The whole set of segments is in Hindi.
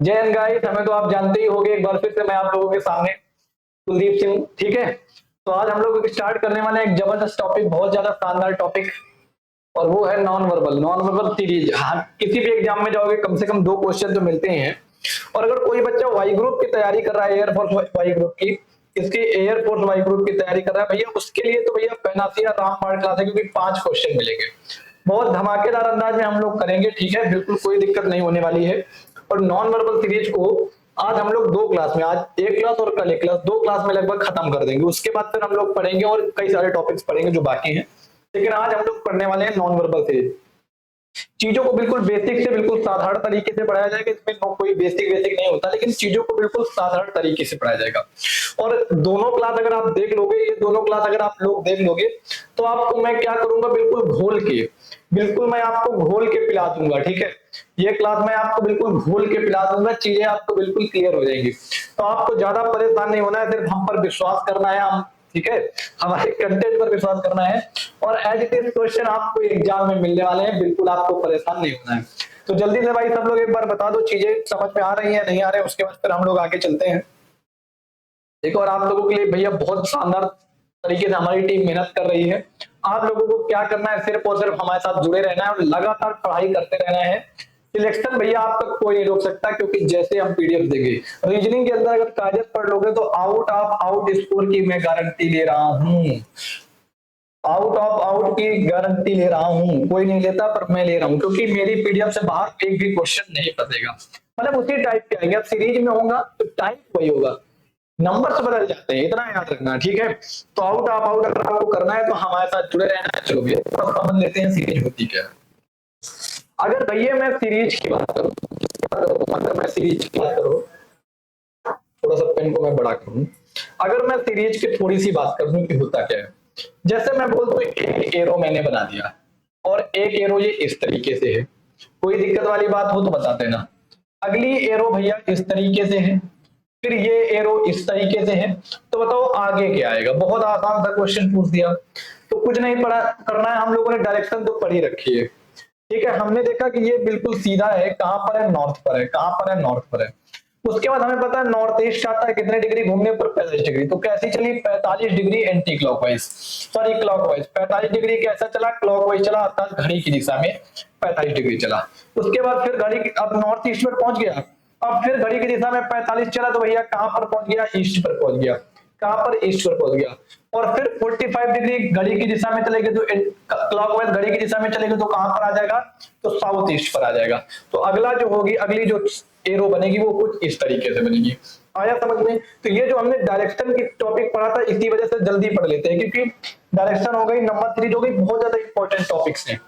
जय हिंद गाइस, हमें तो आप जानते ही होंगे। एक बार फिर से मैं आप लोगों के सामने कुलदीप सिंह। ठीक है, तो आज हम लोग स्टार्ट करने वाले हैं एक जबरदस्त टॉपिक, बहुत ज्यादा शानदार टॉपिक, और वो है नॉन वर्बल सीरीज। हाँ, किसी भी एग्जाम में जाओगे कम से कम 2 क्वेश्चन तो मिलते ही हैं। और अगर कोई बच्चा वाई ग्रुप की तैयारी कर रहा है, एयरफोर्स वाई ग्रुप की, इसकी एयरफोर्स वाई ग्रुप की तैयारी कर रहा है भैया, उसके लिए तो भैया पैनासिया रामबाण क्लास है, क्योंकि 5 क्वेश्चन मिलेंगे। बहुत धमाकेदार अंदाज में हम लोग करेंगे। ठीक है, बिल्कुल कोई दिक्कत नहीं होने वाली है। और नॉन वर्बल सीरीज को आज हम लोग 2 क्लास में, आज एक क्लास और कल एक क्लास, 2 क्लास में लगभग खत्म कर देंगे। उसके बाद फिर हम लोग पढ़ेंगे और कई सारे टॉपिक्स पढ़ेंगे जो बाकी हैं। लेकिन आज हम लोग पढ़ने वाले हैं नॉन वर्बल सीरीज। चीजों को बिल्कुल बेसिक से बिल्कुल साधारण तरीके से पढ़ाया जाएगा। इसमें कोई बेसिक नहीं होता, लेकिन चीजों को बिल्कुल साधारण तरीके से पढ़ाया जाएगा। और दोनों क्लास अगर आप देख लोगे, ये दोनों क्लास अगर आप लोग देख लोगे, तो आपको मैं क्या करूंगा, बिल्कुल मैं आपको घोल के पिला दूंगा। ठीक है, ये क्लास मैं आपको बिल्कुल घोल के पिला दूंगा, चीजें आपको बिल्कुल क्लियर हो जाएंगी। तो आपको ज्यादा परेशान नहीं होना है, सिर्फ हम पर विश्वास करना है। हम, ठीक है, हमारे कंटेंट पर विश्वास करना है। और एज इट इज क्वेश्चन आपको एग्जाम में मिलने वाले हैं, बिल्कुल आपको परेशान नहीं होना है। तो जल्दी से भाई सब लोग एक बार बता दो, चीजें समझ में आ रही है नहीं आ रही, उसके बाद फिर हम लोग आगे चलते हैं। देखो, और आप लोगों के लिए भैया बहुत शानदार तरीके से हमारी टीम मेहनत कर रही है। आप लोगों को क्या करना है, सिर्फ और सिर्फ हमारे साथ जुड़े रहना है और लगातार पढ़ाई करते रहना है। सिलेक्शन भैया आप तक कोई नहीं रोक सकता, क्योंकि जैसे हम पीडीएफ देंगे, रीजनिंग के अंदर अगर कायदे पढ़ लोगे तो आउट ऑफ आउट स्कोर की मैं गारंटी ले रहा हूं। आउट ऑफ आउट की गारंटी ले रहा हूं। कोई नहीं लेता, पर मैं ले रहा हूं, क्योंकि मेरी पीडीएफ से बाहर एक भी क्वेश्चन नहीं फंसेगा। मतलब उसी टाइप के आएंगे। अब सीरीज में होगा तो टाइप वही होगा, नंबर बदल जाते हैं, इतना याद रखना। ठीक है, तो आउट ऑफ आउट अगर आपको करना है तो हमारे साथ जुड़े रहना है। चलो भैया थोड़ा समझ लेते हैं सीरीज होती क्या है। अगर भैया मैं सीरीज की बात करूं, अगर मैं सीरीज की बात करूं, थोड़ा सा पेन को मैं बड़ा करूं, अगर मैं सीरीज की थोड़ी सी बात करूं कि होता क्या है। जैसे मैं बोल दूं एक एरो मैंने बना दिया, और एक एरो ये इस तरीके से है। कोई दिक्कत वाली बात हो तो बता देना। अगली एरो भैया इस तरीके से है, फिर ये एरो इस तरीके से है। तो बताओ आगे क्या आएगा। बहुत आसान सा क्वेश्चन पूछ दिया। तो कुछ नहीं पढ़ा करना है, हम लोगों ने डायरेक्शन तो पढ़ी रखी है। ठीक है, हमने देखा कि ये बिल्कुल सीधा है, कहां पर है, नॉर्थ पर है। कहां पर है, नॉर्थ पर है। उसके बाद हमें पता है नॉर्थ ईस्ट आता है कितने डिग्री घूमने पर, 45 डिग्री। तो कैसी चली, 45 degree anti clockwise, sorry clockwise. 45 degree कैसा चला, क्लॉकवाइज चला, अर्थात घड़ी की दिशा में 45 डिग्री चला। उसके बाद फिर घड़ी अब नॉर्थ ईस्ट में पहुंच गया। अब फिर घड़ी की दिशा में 45 चला, तो भैया कहां पर पहुंच गया, ईस्ट पर पहुंच गया। कहां पर, ईस्ट पर पहुंच गया। और फिर 45 डिग्री घड़ी की दिशा में चलेगी, तो क्लॉकवाइज घड़ी की दिशा में चलेगी, तो कहां पर आ जाएगा, तो साउथ ईस्ट पर आ जाएगा। तो अगला जो होगी, अगली जो एरो बनेगी वो कुछ इस तरीके से बनेगी। आया समझ में। तो ये जो हमने डायरेक्शन की टॉपिक पढ़ा था, इसी वजह से जल्दी पढ़ लेते हैं, क्योंकि डायरेक्शन हो गई, नंबर सीरीज हो गई, बहुत ज्यादा इंपॉर्टेंट टॉपिक्स हैं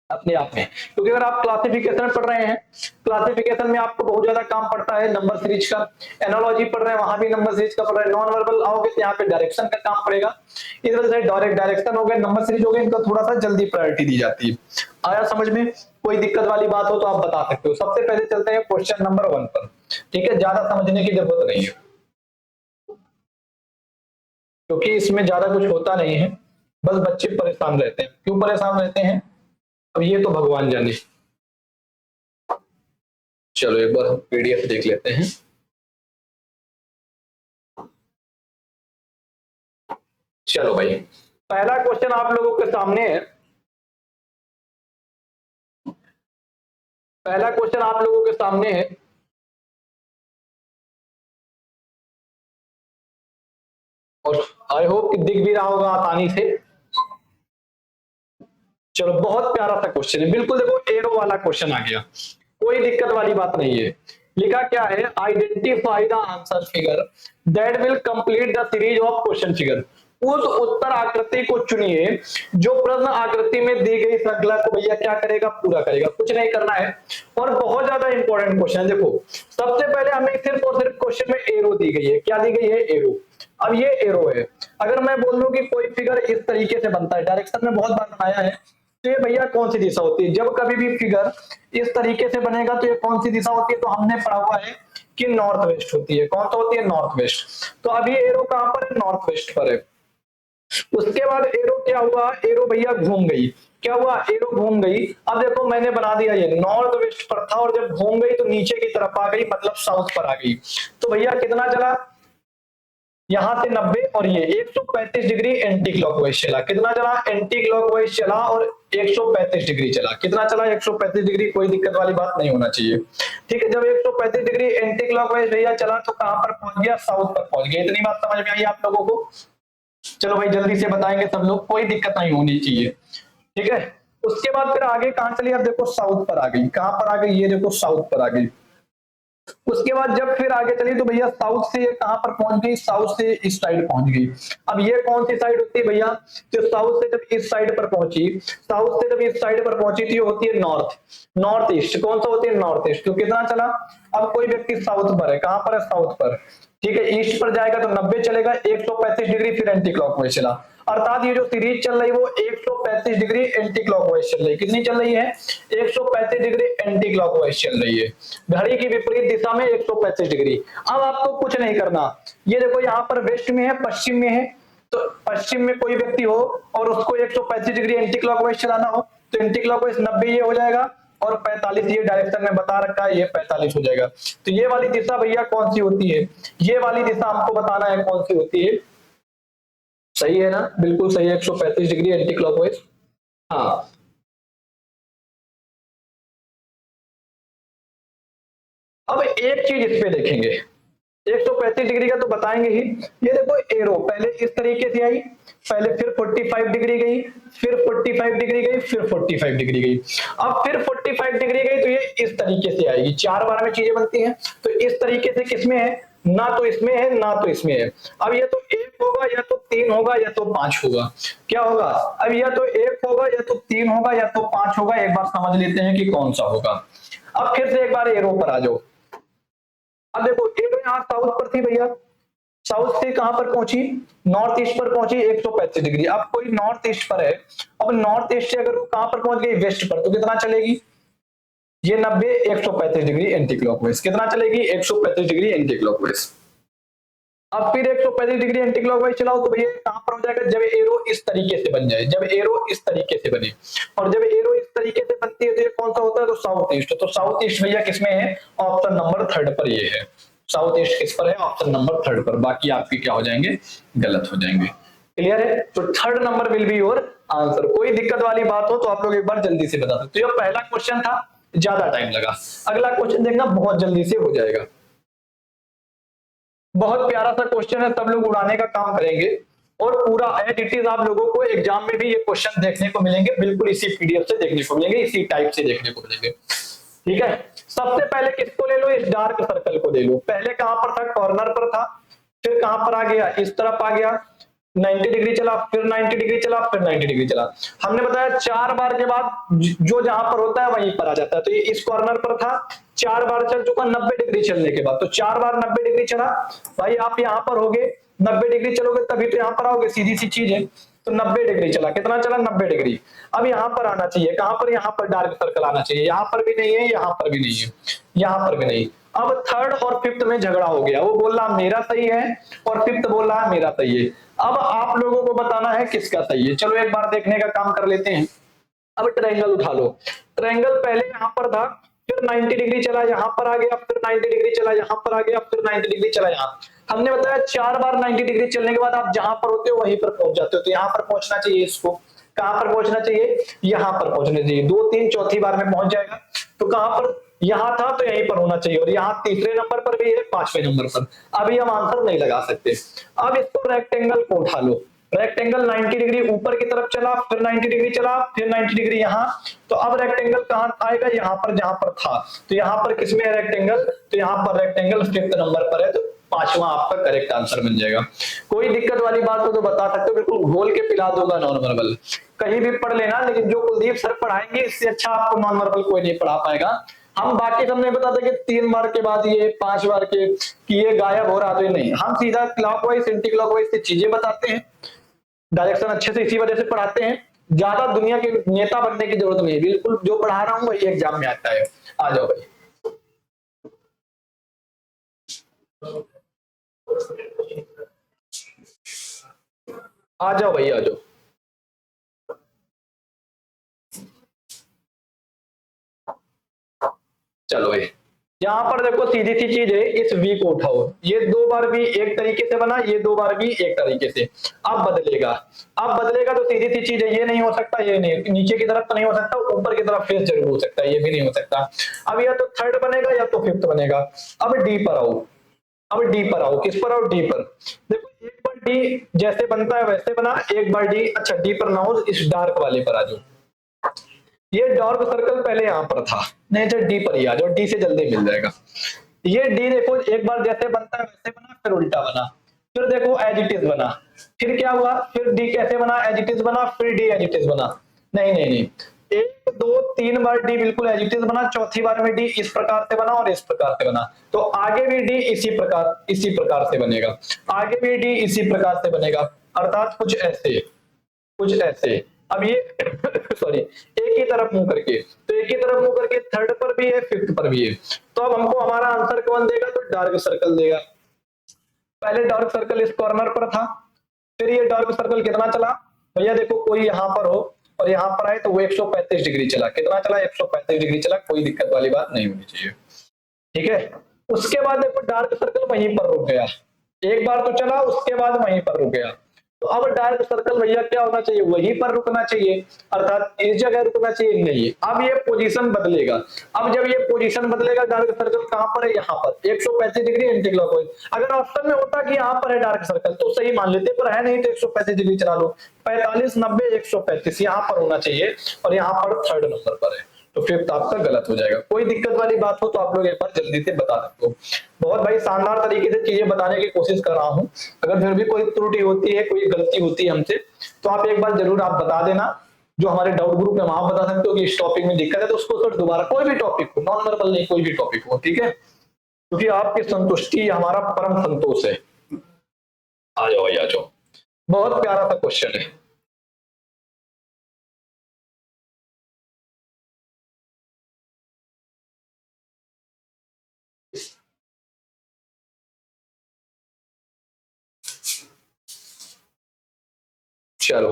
अपने आप में। क्योंकि अगर आप क्लासिफिकेशन पढ़ रहे हैं, क्लासिफिकेशन में आपको बहुत ज्यादा काम पड़ता है नंबर सीरीज का। एनालॉजी पढ़ रहे हैं, वहां भी नंबर सीरीज का पढ़ रहे हैं। नॉन वर्बल आओगे तो यहाँ पे डायरेक्शन का काम पड़ेगा। इस वजह से डायरेक्शन हो गए, नंबर सीरीज हो गए, इनका थोड़ा सा जल्दी प्रायोरिटी दी जाती है। आया समझ में। कोई दिक्कत वाली बात हो तो आप बता सकते हो। सबसे पहले चलते हैं क्वेश्चन नंबर 1 पर। ठीक है, ज्यादा समझने की जरूरत नहीं है, क्योंकि इसमें ज्यादा कुछ होता नहीं है, बस बच्चे परेशान रहते हैं। क्यों परेशान रहते हैं, अब ये तो भगवान जाने। चलो एक बार हम पीडीएफ देख लेते हैं। चलो भाई, पहला क्वेश्चन आप लोगों के सामने है। पहला क्वेश्चन आप लोगों के सामने है, और आई होप कि दिख भी रहा होगा आसानी से। चलो, बहुत प्यारा सा क्वेश्चन है, बिल्कुल देखो एरो वाला क्वेश्चन आ गया, कोई दिक्कत वाली बात नहीं है। लिखा क्या है, identify the answer figure that will complete the series of question figure. उस उत्तर आकृति को चुनिए जो प्रश्न आकृति में दी गई श्रृंखला को भैया क्या करेगा, पूरा करेगा। कुछ नहीं करना है, और बहुत ज्यादा इंपॉर्टेंट क्वेश्चन। देखो सबसे पहले हमें सिर्फ और सिर्फ क्वेश्चन में एरो दी गई है। क्या दी गई है, एरो। अब ये एरो है। अगर मैं बोल दूं कि कोई फिगर इस तरीके से बनता है, डायरेक्शन में बहुत बार बनाया है, तो ये भैया कौन सी दिशा होती है। जब कभी भी फिगर इस तरीके से बनेगा तो ये कौन सी दिशा होती है, तो हमने पढ़ा हुआ है कि नॉर्थ वेस्ट होती है। कौन सा होती है, नॉर्थ वेस्ट। तो अभी एरो कहां पर है, नॉर्थ वेस्ट पर है। उसके बाद एरो क्या हुआ, एरो भैया घूम गई। क्या हुआ, एरो घूम गई। अब देखो मैंने बना दिया ये नॉर्थ वेस्ट पर था, और जब घूम गई तो नीचे की तरफ आ गई, मतलब साउथ पर आ गई। तो भैया कितना चला, यहां से 90 और ये 135 डिग्री एंटी क्लॉकवाइज चला। कितना चला, एंटी क्लॉकवाइज चला और 135 डिग्री चला। कितना चला, 135 डिग्री। कोई दिक्कत वाली बात नहीं होना चाहिए, ठीक है। जब 135 डिग्री एंटी क्लॉकवाइज भैया चला तो कहां पर पहुंच गया, साउथ पर पहुंच गया। इतनी बात समझ में आई आप लोगों को। चलो भाई जल्दी से बताएंगे सब लोग, कोई दिक्कत नहीं होनी चाहिए, ठीक है। उसके बाद फिर आगे कहां चली, अब देखो साउथ पर आ गई। कहां पर आ गई, ये देखो साउथ पर आ गई। उसके बाद जब फिर आगे चली तो भैया साउथ से ये कहां पर पहुंच गई, साउथ से इस साइड पहुंच गई। अब ये कौन सी साइड होती है भैया, जो साउथ से जब इस साइड पर पहुंची, साउथ से जब इस साइड पर पहुंची थी, होती है नॉर्थ, नॉर्थ ईस्ट। कौन सा होती है, नॉर्थ ईस्ट। तो कितना चला, अब कोई व्यक्ति साउथ पर है, कहां पर है, साउथ पर, ठीक है। ईस्ट पर जाएगा तो 90 चलेगा, 135 डिग्री फिर एंटी क्लॉकवाइज चला। अर्थात ये जो सीरीज चल रही है वो 135 डिग्री एंटी क्लॉकवाइज चल रही है। कितनी चल रही है, 135 डिग्री एंटी क्लॉकवाइज चल रही है, घड़ी की विपरीत दिशा में 135 डिग्री। अब आपको कुछ नहीं करना, ये देखो यहाँ पर वेस्ट में है, पश्चिम में है, तो पश्चिम में कोई व्यक्ति हो और उसको 135 डिग्री एंटी क्लॉकवाइज चलाना हो तो एंटी क्लॉकवाइज 90 ये हो जाएगा, और 45 ये डायरेक्शन में बता रखा है, ये 45 हो जाएगा। तो ये वाली दिशा भैया कौन सी होती है, ये वाली दिशा हमको बताना है कौन सी होती है। सही है ना, बिल्कुल सही है, 135 डिग्री एंटी क्लॉकवाइज। हाँ, अब एक चीज इस पे देखेंगे, 135 डिग्री का तो बताएंगे ही। ये देखो एरो पहले इस तरीके से आई, पहले फिर 45 डिग्री गई, फिर 45 डिग्री गई, फिर 45 डिग्री गई। अब फिर 45 डिग्री गई तो ये इस तरीके से आएगी, 4 बार में चीजें बनती हैं। तो इस तरीके से किसमें है, ना तो इसमें है ना तो इसमें है। अब ये तो 1 होगा या तो 3 होगा या तो 5 होगा, क्या होगा, अब या तो 1 होगा या तो 3 होगा या तो 5 होगा। एक बार समझ लेते हैं कि कौन सा होगा। अब फिर से एक बार एरो पर आ जाओ। अब देखो एरो यहाँ साउथ पर थी भैया, साउथ से कहां पर पहुंची, नॉर्थ ईस्ट पर पहुंची 135 डिग्री। अब कोई नॉर्थ ईस्ट पर है, अब नॉर्थ ईस्ट से अगर कहां पर पहुंच गई, वेस्ट पर, तो कितना चलेगी, ये 90 135 डिग्री एंटी क्लॉकवाइज। कितना चलेगी, 135 डिग्री एंटी क्लॉकवाइज। अब फिर 135 डिग्री एंटी क्लॉकवाइज चलाओ तो भैया कहां पर हो जाएगा, जब एरो इस तरीके से बन जाए, जब एरो इस तरीके से बने, और जब एरो इस तरीके से बनती है तो ये कौन सा होता है, तो साउथ ईस्ट। तो साउथ ईस्ट भैया किसमें है, ऑप्शन नंबर 3 पर ये है। साउथ ईस्ट किस पर है, ऑप्शन नंबर 3 पर। बाकी आपके क्या हो जाएंगे, गलत हो जाएंगे। क्लियर है, तो 3rd number will be your answer. कोई दिक्कत वाली बात हो तो आप लोग एक बार जल्दी से बता दो। तो ये पहला क्वेश्चन था, ज्यादा टाइम लगा। अगला क्वेश्चन देखना, बहुत जल्दी से हो जाएगा। बहुत प्यारा सा क्वेश्चन है, सब लोग उड़ाने का काम करेंगे, और पूरा एज इट इज आप लोगों को एग्जाम में भी ये क्वेश्चन देखने को मिलेंगे, बिल्कुल इसी पीडीएफ से देखने को मिलेंगे, इसी टाइप से देखने को मिलेंगे, ठीक है। सबसे पहले किसको ले लो, इस डार्क सर्कल को ले लो। पहले कहां पर था, कॉर्नर पर था, फिर कहां पर आ गया, इस तरफ आ गया, 90 डिग्री चला, फिर 90 डिग्री चला, फिर 90 डिग्री चला। हमने बताया 4 बार के बाद जो जहां पर होता है वहीं पर आ जाता है। तो ये इस कॉर्नर पर था, 4 बार चल चुका, 90 डिग्री चलने के बाद, तो 4 बार 90 डिग्री चला। भाई आप यहां पर होगे, 90 डिग्री चलोगे तभी तो यहां पर आओगे, सीधी सी चीज है। तो 90 डिग्री चला, कितना चला, 90 डिग्री। अब यहां पर आना चाहिए, कहां पर, यहां पर डार्क सर्कल आना चाहिए। यहां पर भी नहीं है, यहां पर भी नहीं है, यहां पर भी नहीं। अब 3rd और 5th में झगड़ा हो गया, वो बोल रहा मेरा सही है और 5th बोल रहा है मेरा सही है। अब आप लोगों को बताना है किसका सही है। चलो एक बार देखने का काम कर लेते हैं। अब ट्रायंगल उठा लो, ट्रायंगल पहले यहां पर था, फिर 90 डिग्री चला, यहां पर आ गया, फिर 90 डिग्री चला, यहां पर आ गया, फिर 90 डिग्री चला यहां। हमने बताया 4 बार 90 डिग्री चलने के बाद आप जहां पर होते हो वहीं पर पहुंच जाते हो। तो यहां पर पहुंचना चाहिए, इसको कहां पर पहुंचना चाहिए, यहां पर पहुंचना चाहिए। 2 3 चौथी बार में पहुंच जाएगा। तो कहां पर, यहां था तो यहीं पर होना चाहिए, और यहां तीसरे नंबर पर भी है, 5वें नंबर पर। अभी हम आंसर नहीं लगा सकते। अब इसको रेक्टेंगल को उठा लो, रेक्टेंगल 90 डिग्री ऊपर की तरफ चला, फिर 90 डिग्री चला, फिर 90 डिग्री यहां। तो अब रेक्टेंगल कहां आएगा, यहां पर जहां पर था। तो यहां पर किसमें है रेक्टेंगल, तो यहां पर रेक्टेंगल 5th नंबर पर है, तो 5वां आपका करेक्ट आंसर बन जाएगा। कोई दिक्कत वाली बात हो तो बता सकते हो, बिल्कुल घोल के पिला दूंगा नॉन वर्बल, कहीं भी पढ़ लेना, लेकिन जो कुलदीप सर पढ़ाएंगे इससे अच्छा आपको नॉन वर्बल कोई नहीं पढ़ा पाएगा। हम बाकी सब नहीं बताते कि 3 बार के बाद ये 5 बार के कि ये गायब हो रहा, तो नहीं, हम सीधा क्लॉकवाइज एंटी क्लॉकवाइज से चीजें बताते हैं, डायरेक्शन अच्छे से इसी वजह से पढ़ाते हैं। ज्यादा दुनिया के नेता बनने की जरूरत नहीं है, बिल्कुल जो पढ़ा रहा हूं वही एग्जाम में आता है। आ जाओ भाई, आ जाओ भाई, आ जाओ। चलो भाई, यहाँ पर देखो सीधी सी चीज है, इस v को उठाओ, ये 2 बार v एक तरीके से बना, ये 2 बार v एक तरीके से। अब बदलेगा, अब बदलेगा तो सीधी सी चीज है, ये नहीं हो सकता, ये नहीं, नीचे की तरफ तो नहीं हो सकता, ऊपर की तरफ फेस जरूर हो सकता है, ये भी नहीं हो सकता। अब या तो थर्ड बनेगा या तो फिफ्थ बनेगा। अब डी पर आओ, अब डी पर आओ, किस पर आओ, डी पर। देखो एक बार डी जैसे बनता है वैसे बना, एक बार डी, अच्छा डी पर ना हो, इस डार्क वाले पर आ जाओ। ये डार्क सर्कल पहले यहां पर था, नहीं तो डी पर ही आ जाओ, डी से जल्दी मिल जाएगा। ये डी देखो एक बार जैसे बनता है वैसे बना, फिर उल्टा बना, फिर देखो एज इट इज बना, फिर क्या हुआ, फिर डी कैसे बना, एज इट इज बना, फिर डी एज इट इज बना। नहीं नहीं नहीं, 1 2 3 बार डी बिल्कुल एज इट इज बना, चौथी बार में डी इस प्रकार से बना और इस प्रकार से बना, तो आगे भी डी इसी प्रकार से बनेगा, आगे भी डी इसी प्रकार से बनेगा, अर्थात कुछ ऐसे, कुछ ऐसे। अब ये सॉरी, एक ही तरफ मुंह करके, तो एक ही तरफ मुंह करके थर्ड पर भी है, फिफ्थ पर भी है, तो अब हमको हमारा आंसर कौन देगा, तो डार्क सर्कल देगा। पहले डार्क सर्कल इस कॉर्नर पर था, फिर ये डार्क सर्कल कितना चला भैया, देखो कोई यहां पर हो और यहां पर आए तो वो 135 डिग्री चला, कितना चला, 135 डिग्री चला, कोई दिक्कत वाली बात नहीं होनी चाहिए, ठीक है। उसके बाद देखो डार्क सर्कल वहीं पर रुक गया, एक बार तो चला, उसके बाद वहीं पर रुक गया, तो अब डार्क सर्कल भैया क्या होना चाहिए, वहीं पर रुकना चाहिए, अर्थात इस जगह रुकना चाहिए, नहीं, अब ये पोजीशन बदलेगा। अब जब ये पोजीशन बदलेगा, डार्क सर्कल कहां पर है, यहाँ पर 135 डिग्री एंटी क्लॉकवाइज। अगर ऑप्शन में होता कि यहाँ पर है डार्क सर्कल तो सही मान लेते, पर है नहीं तो 135 डिग्री चला लो, 45 90 135 यहाँ पर होना चाहिए, और यहाँ पर थर्ड नंबर पर है, तो फिफ्थ आपका गलत हो जाएगा। कोई दिक्कत वाली बात हो तो आप लोग एक बार जल्दी से बता सकते हो। बहुत भाई शानदार तरीके से चीजें बताने की कोशिश कर रहा हूं, अगर फिर भी कोई त्रुटि होती है, कोई गलती होती है हमसे, तो आप एक बार जरूर आप बता देना, जो हमारे डाउट ग्रुप है वहां बता सकते हो कि इस टॉपिक में दिक्कत है, तो उसको सर दोबारा, कोई भी टॉपिक हो, नॉन वर्बल नहीं, कोई भी टॉपिक हो, ठीक है, क्योंकि आपकी संतुष्टि हमारा परम संतोष है। आ जाओ आ जाओ, बहुत प्यारा सा क्वेश्चन है। चलो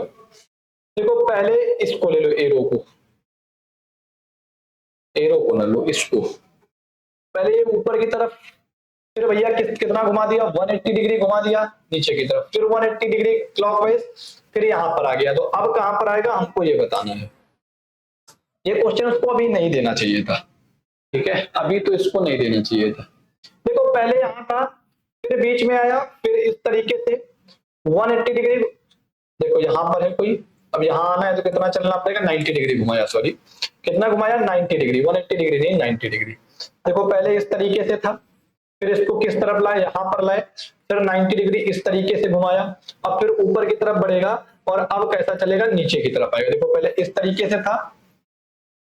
देखो, पहले इसको ले लो, एरो को, एरो को ना लो, इसको पहले ये ऊपर की तरफ, फिर भैया कितना घुमा दिया, 180 डिग्री घुमा दिया नीचे की तरफ, फिर 180 डिग्री क्लॉकवाइज, फिर यहां पर आ गया, तो अब कहां पर आएगा हमको ये बताना है। ये क्वेश्चन उसको अभी नहीं देना चाहिए था, ठीक है, अभी तो इसको नहीं देना चाहिए था। देखो पहले यहां था, फिर बीच में आया, फिर इस तरीके से 180 डिग्री, देखो यहां पर है कोई, अब यहां आना है तो कितना चलना पड़ेगा, 90 डिग्री घुमाया, सॉरी कितना घुमाया, 90 डिग्री, 180 डिग्री नहीं 90 डिग्री। देखो पहले इस तरीके से था, फिर इसको किस तरफ लाए, यहां पर लाए, फिर 90 डिग्री इस तरीके से घुमाया, अब फिर ऊपर की तरफ बढ़ेगा, और अब कैसा चलेगा, नीचे की तरफ आएगा। देखो पहले इस तरीके से था,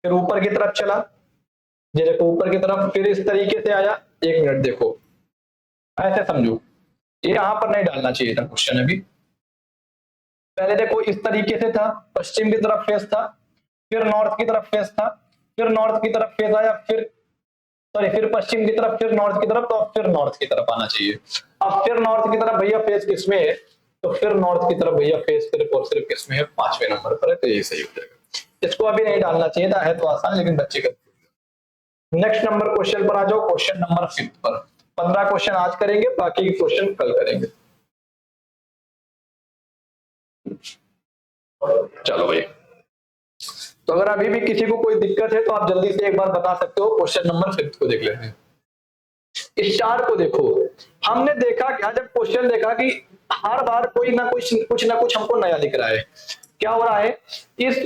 फिर ऊपर की तरफ चला, ये देखो ऊपर की तरफ, फिर इस तरीके से आया, एक मिनट देखो ऐसे समझो, ये यहां पर नहीं डालना चाहिए था क्वेश्चन अभी। पहले देखो इस तरीके से था, पश्चिम की तरफ फेस था, फिर नॉर्थ की तरफ फेस था, फिर नॉर्थ की तरफ फेस आया, फिर सॉरी फिर पश्चिम की तरफ, फिर नॉर्थ की तरफ, तो अब फिर नॉर्थ की तरफ आना चाहिए। अब फिर नॉर्थ की तरफ भैया फेस किसमें है, तो फिर नॉर्थ की तरफ भैया फेस सिर्फ और सिर्फ किसमें है, 5वें नंबर पर है, तो ये सही हो जाएगा। इसको अभी नहीं डालना चाहिए था, है तो आसान लेकिन बच्चे का। नेक्स्ट नंबर क्वेश्चन पर आ जाओ, क्वेश्चन नंबर 5 पर। 15 क्वेश्चन आज करेंगे, बाकी क्वेश्चन कल करेंगे। चलो भाई, तो अगर अभी भी किसी को कोई दिक्कत है तो आप जल्दी से एक बार बता सकते हो। क्वेश्चन नंबर 5 को देख लेते हैं। स्टार को देखो, हमने देखा क्या, जब क्वेश्चन देखा कि हर बार कोई ना कुछ ना कुछ हमको नया दिख रहा है। क्या हो रहा है, इस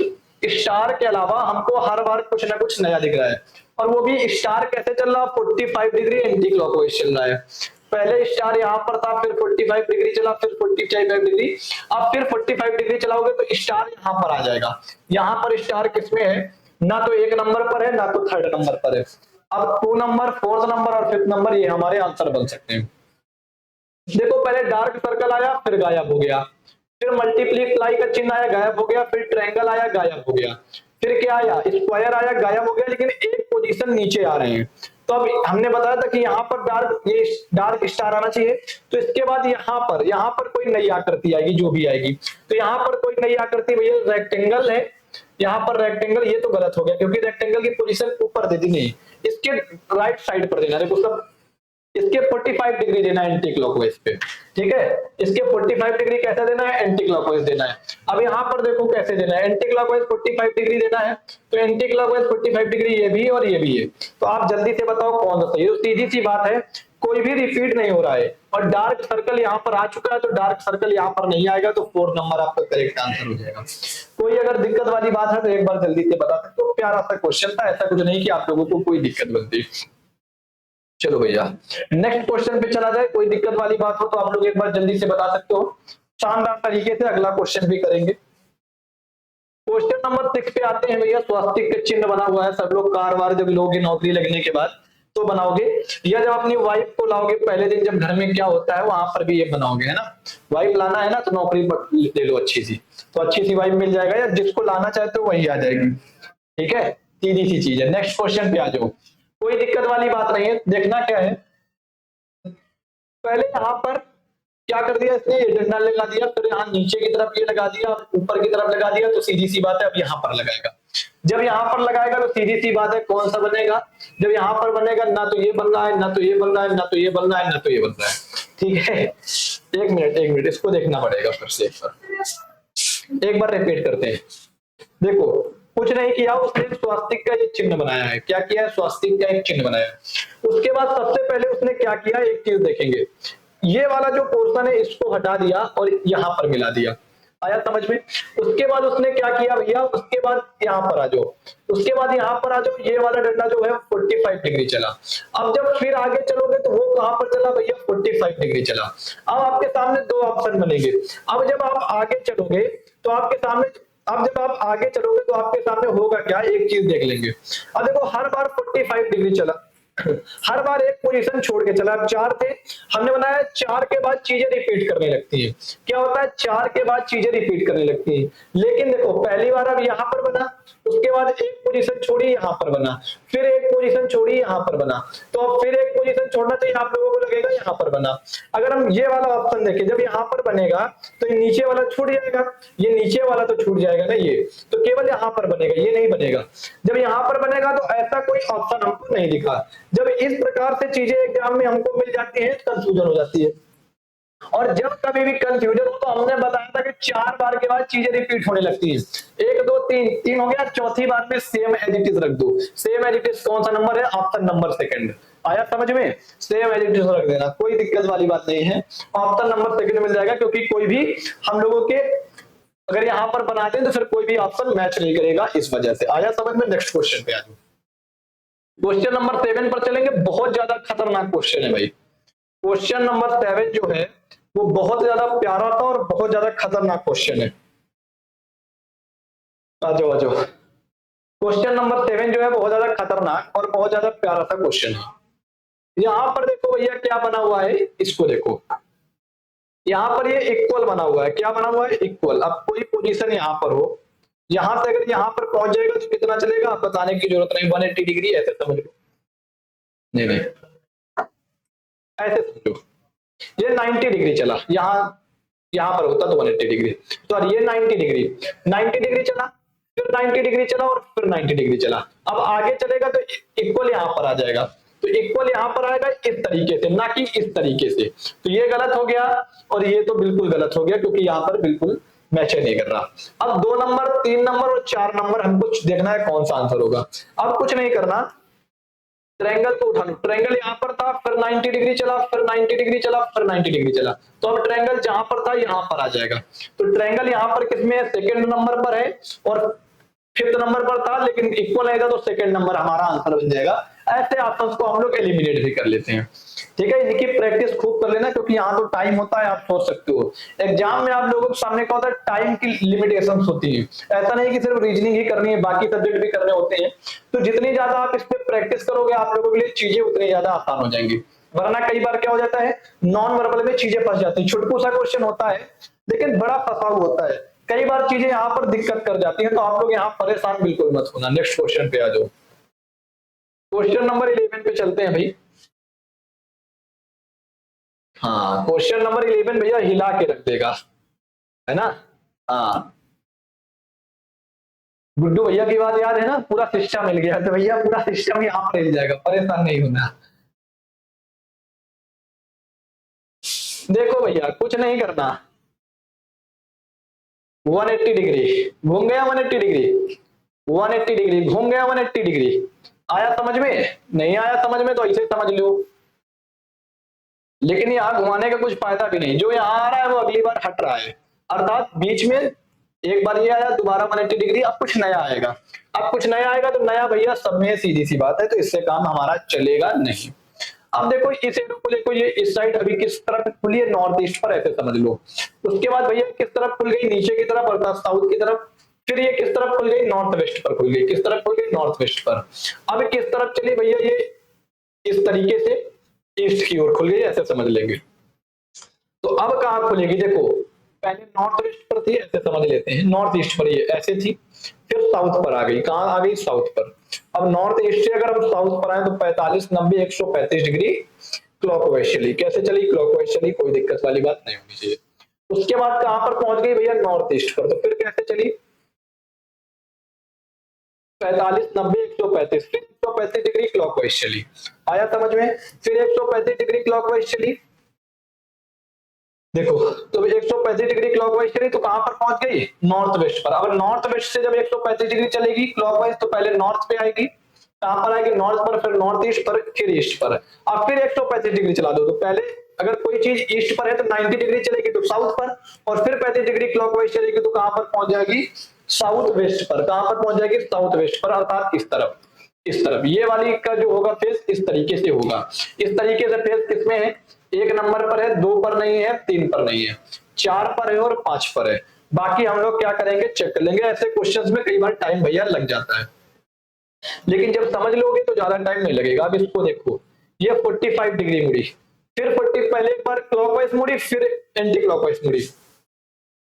स्टार के अलावा हमको हर बार कुछ ना कुछ नया दिख रहा है, और वो भी स्टार कैसे चल रहा, 45 डिग्री एंटी क्लॉकवाइज चल रहा है। पहले स्टार यहाँ पर था, फिर 45 डिग्री चला, फिर 45 डिग्री, अब फिर 45 डिग्री चलाओगे तो स्टार यहाँ पर आ जाएगा। यहाँ पर स्टार किसमें है, ना तो 1 नंबर पर है, ना तो 3rd नंबर पर है। अब 2 नंबर, 4th नंबर और 5th नंबर ये हमारे आंसर बन सकते हैं। देखो पहले डार्क सर्कल आया, फिर गायब हो गया, फिर मल्टीप्लाई का चिन्ह आया, गायब हो गया, फिर ट्रायंगल आया, गायब हो गया, फिर क्या आया, स्क्वायर आया, गायब हो गया, लेकिन एक पोजीशन नीचे आ रहे हैं। तो अब हमने बताया था कि यहाँ पर डार्क स्टार आना चाहिए, तो इसके बाद यहाँ पर कोई नई आकृति आएगी, जो भी आएगी, तो यहाँ पर कोई नई आकृति भैया रेक्टेंगल है, यहाँ पर रेक्टेंगल, ये तो गलत हो गया क्योंकि रेक्टेंगल की पोजीशन ऊपर दे दी, नहीं इसके राइट साइड पर देना है। देखो सब इसके 45 डिग्री देना है एंटी क्लॉकवाइज पे, ठीक है। इसके 45 डिग्री कैसे देना है, एंटी क्लॉकवाइज देना है। अब यहाँ पर देखो कैसे देना है, एंटी क्लॉकवाइज 45 डिग्री देना है, तो एंटी क्लॉकवाइज 45 डिग्री ये भी और ये भी है। तो आप जल्दी से बताओ कौन सा सही है। तो सीधी सी बात है, कोई भी रिपीट नहीं हो रहा है और डार्क सर्कल यहाँ पर आ चुका है, तो डार्क सर्कल यहाँ पर नहीं आएगा, तो 4 नंबर आपका करेक्ट आंसर हो जाएगा। कोई अगर दिक्कत वाली बात है तो एक बार जल्दी से बता सकते हो। प्यारा सा क्वेश्चन था, ऐसा कुछ नहीं कि आप लोगों को कोई दिक्कत बनती। चलो भैया नेक्स्ट क्वेश्चन पे चला जाए। कोई दिक्कत वाली बात हो तो आप लोग एक बार जल्दी से बता सकते हो। शानदार तरीके से अगला क्वेश्चन भी करेंगे। क्वेश्चन नंबर 6 पे आते हैं भैया। स्वास्तिक का चिन्ह बना हुआ है, सब लोग कार वार जब लोगे नौकरी लगने के बाद तो बनाओगे, या जब अपनी वाइफ को लाओगे पहले दिन जब घर में क्या होता है वहां पर भी ये बनाओगे, है ना। वाइफ लाना है ना तो नौकरी ले लो अच्छी सी, तो अच्छी सी वाइफ मिल जाएगा, या जिसको लाना चाहते हो वही आ जाएगी, ठीक है। सीधी सी चीज है। नेक्स्ट क्वेश्चन पे आ जाओ, कोई दिक्कत वाली बात नहीं है। देखना क्या है, पहले यहां पर क्या कर दिया इसने, ये डंडा लगा दिया, फिर यहाँ नीचे की तरफ ये लगा दिया, ऊपर की तरफ लगा दिया, तो सीधी सी बात है अब यहाँ पर लगाएगा। जब यहाँ पर लगाएगा तो सीधी सी बात है कौन सा बनेगा, जब यहाँ पर बनेगा ना तो ये बन रहा है, ना तो ये बन रहा है, ना तो ये बन रहा है, ना तो ये बन रहा है, ठीक है। एक मिनट इसको देखना पड़ेगा फिर से एक बार रिपीट करते हैं। देखो कुछ नहीं किया उसने, स्वास्तिक का एक चिन्ह बनाया है। क्या किया है, स्वास्तिक का एक चिन्ह बनाया है। उसके बाद सबसे पहले उसने क्या किया, एक चीज देखेंगे, ये वाला जो पोर्शन है इसको हटा दिया और यहां पर मिला दिया। आया समझ में। उसके बाद उसने क्या किया भैया, उसके बाद यहां पर आ जाओ, उसके बाद यहां पर आ जाओ, ये वाला डंडा जो है 45 डिग्री चला। अब जब फिर आगे चलोगे तो वो कहां पर चला भैया, 45 डिग्री चला। अब आपके सामने दो ऑप्शन बनेंगे। अब जब आप आगे चलोगे तो आपके सामने, अब जब आप आगे चलोगे तो आपके सामने होगा क्या, एक चीज देख लेंगे। अब देखो हर बार 45 डिग्री चला, हर बार एक पोजीशन छोड़ के चला। अब 4 थे, हमने बनाया 4 के बाद चीजें रिपीट करने लगती है। क्या होता है, 4 के बाद चीजें रिपीट करने लगती है। लेकिन देखो पहली बार अब यहां पर बना, उसके बाद एक पोजीशन छोड़ी यहां पर बना, फिर एक पोजीशन छोड़ी यहां पर बना, तो अब फिर एक पोजीशन छोड़ना चाहिए, आप लोगों को लगेगा यहां पर बना। अगर हम ये वाला ऑप्शन देखें, जब यहां पर बनेगा तो ये नीचे वाला छूट जाएगा, ये नीचे वाला तो छूट जाएगा ना, ये तो केवल यहां पर बनेगा, ये नहीं बनेगा। जब यहां पर बनेगा तो ऐसा कोई ऑप्शन हमको नहीं दिखा। जब इस प्रकार से चीजें एग्जाम में हमको मिल जाती है कंफ्यूजन हो जाती है। और जब कभी भी कंफ्यूजन हो तो हमने बताया था कि 4 बार के बाद चीजें रिपीट होने लगती है। 1 2 3 3 हो गया, चौथी बार में सेम एज इट इज रख दो। सेम एज इट इज कौन सा नंबर है, ऑप्शन नंबर सेकंड। आया समझ में, सेम एज इट इज रख देना, कोई दिक्कत वाली बात नहीं है। ऑप्शन नंबर सेकंड मिल जाएगा, क्योंकि कोई भी हम लोगों के अगर यहां पर बना दें तो फिर कोई भी ऑप्शन मैच नहीं करेगा, इस वजह से। आया समझ में। नेक्स्ट क्वेश्चन पे आ जाओ। क्वेश्चन नंबर 7 पर चलेंगे। बहुत ज्यादा खतरनाक क्वेश्चन है भाई। क्वेश्चन नंबर 7 जो है वो बहुत ज्यादा प्यारा था और बहुत ज्यादा खतरनाक क्वेश्चन है। आ जाओ आ जाओ। क्वेश्चन नंबर 7 जो है बहुत ज्यादा खतरनाक और बहुत ज्यादा प्यारा सा क्वेश्चन है। यहां पर देखो भैया क्या बना हुआ है, इसको देखो, यहां पर ये इक्वल बना हुआ है। क्या बना हुआ है, इक्वल। अब कोई पोजीशन यहां पर हो, यहां से अगर यहां पर पहुंच जाएगा तो कितना चलेगा, बताने की जरूरत नहीं, 180 डिग्री ऐसे समझ लो। नहीं नहीं, ऐसे समझो, ये 90 डिग्री चला, यहां पर होता तो 180 डिग्री, तो ये 90 डिग्री, 90 डिग्री चला, फिर 90 डिग्री चला और फिर 90 डिग्री चला। अब आगे चलेगा तो इक्वल यहां पर आ जाएगा, तो इक्वल यहां पर आएगा इस तरीके से, ना कि इस तरीके से। तो ये गलत हो गया और ये तो बिल्कुल गलत हो गया, क्योंकि यहां पर बिल्कुल मैच नहीं कर रहा। अब 2 नंबर, 3 नंबर और 4 नंबर हमको देखना है कौन सा आंसर होगा। अब कुछ नहीं करना, ट्रायंगल को उठा लो। ट्रायंगल यहां पर था, फिर 90 डिग्री चला, फिर 90 डिग्री चला, फिर 90 डिग्री चला, तो अब ट्रायंगल जहां पर था यहां पर आ जाएगा। तो ट्रायंगल यहां पर किसमें है, सेकंड नंबर पर है, और 5th नंबर पर था, लेकिन इक्वल आएगा तो सेकंड नंबर हमारा आंसर बन जाएगा। ऐसे ऑप्शंस को हम लोग एलिमिनेट भी कर लेते हैं, ठीक है। इनकी प्रैक्टिस खूब कर लेना, क्योंकि यहाँ तो टाइम होता है, आप सोच सकते हो एग्जाम में आप लोगों के सामने क्या होता है, टाइम की लिमिटेशंस होती है। ऐसा नहीं कि सिर्फ रीजनिंग ही करनी है, बाकी सब्जेक्ट भी करने होते हैं। तो जितनी ज्यादा आप इस पर प्रैक्टिस करोगे आप लोगों के लिए चीजें उतनी ज्यादा आसान हो जाएंगी। वरना कई बार क्या हो जाता है, नॉन वर्बल में चीजें फंस जाती है। छुटकू सा क्वेश्चन होता है लेकिन बड़ा फंसा हुआ होता है, कई बार चीजें यहाँ पर दिक्कत कर जाती हैं, तो आप लोग यहाँ परेशान बिल्कुल मत होना। नेक्स्ट क्वेश्चन पे आ जाओ। क्वेश्चन नंबर 11 पे चलते हैं भाई। हाँ, क्वेश्चन नंबर 11 भैया हिला के रख देगा, है ना। हाँ, गुड्डू भैया की बात याद है ना, पूरा सिस्टम मिल गया तो भैया पूरा सिस्टम यहाँ पर मिल जाएगा, परेशान नहीं होना। देखो भैया कुछ नहीं करना, 180 डिग्री घूम गया, 180 डिग्री, 180 डिग्री घूम गया, 180 डिग्री। आया समझ में? नहीं आया समझ में तो ऐसे समझ लो, लेकिन यहाँ घुमाने का कुछ फायदा भी नहीं, जो यहाँ आ रहा है वो अगली बार हट रहा है, अर्थात बीच में एक बार ये आया, दोबारा 180 डिग्री, अब कुछ नया आएगा। अब कुछ नया आएगा तो नया भैया सब में सीधी सी बात है, तो इससे काम हमारा चलेगा नहीं। अब देखो इस एरो को देखो, ये इस साइड अभी किस तरफ खुली है, नॉर्थ ईस्ट पर, ऐसे समझ लो। उसके बाद भैया किस तरफ खुल गई, नीचे की तरफ अर्थात साउथ की तरफ। फिर ये किस तरफ खुल गई, नॉर्थ वेस्ट पर खुल गई। किस तरफ खुल गई, नॉर्थ वेस्ट पर। अब किस तरफ चली भैया, ये इस तरीके से ईस्ट की ओर खुल गई, ऐसे समझ लेंगे। तो अब कहां खुलेगी, देखो पहले नॉर्थ वेस्ट पर थी, ऐसे समझ लेते हैं, नॉर्थ ईस्ट पर ये ऐसे थी, फिर साउथ पर आ गई। कहां आ गई, साउथ पर। अब नॉर्थ ईस्ट से अगर हम साउथ पर आए तो 45 90 135 डिग्री क्लॉकवाइज चली। कैसे चली, क्लॉकवाइज चली, कोई दिक्कत वाली बात नहीं होनी चाहिए। उसके बाद कहां पर पहुंच गई भैया, नॉर्थ ईस्ट पर। तो फिर कैसे चली, 45 90 135, फिर 135 डिग्री क्लॉकवाइज चली। आया समझ में? फिर 135 डिग्री क्लॉकवाइज चली, देखो तो 135 डिग्री क्लॉकवाइज चली तो कहां पर पहुंच गई, नॉर्थ वेस्ट पर। अगर नॉर्थ वेस्ट से जब 135 डिग्री चलेगी क्लॉकवाइज तो पहले नॉर्थ पे आएगी, कहां पर आएगी, नॉर्थ पर, फिर नॉर्थ ईस्ट पर, फिर ईस्ट पर। अब फिर 135 डिग्री चला दो, तो पहले अगर कोई चीज ईस्ट पर है तो 90 डिग्री चलेगी तो साउथ पर, और फिर 35 डिग्री क्लॉकवाइज चलेगी तो कहां पर पहुंच जाएगी, साउथ वेस्ट पर। कहां पर पहुंच जाएगी, साउथ वेस्ट पर, अर्थात इस तरफ, इस तरफ। ये वाली का जो होगा फेस इस तरीके से होगा। इस तरीके से फेस किसमें है, 1 नंबर पर है, 2 पर नहीं है, 3 पर नहीं है, 4 पर है और 5 पर है। बाकी हम लोग क्या करेंगे, चेक कर लेंगे। ऐसे क्वेश्चंस में कई बार टाइम भैया लग जाता है, लेकिन जब समझ लोगे तो ज्यादा टाइम नहीं लगेगा। अब इसको देखो, ये 45 डिग्री मुड़ी, फिर 40, पहले एक बार क्लॉकवाइज मुड़ी, फिर एंटी क्लॉकवाइज मुड़ी,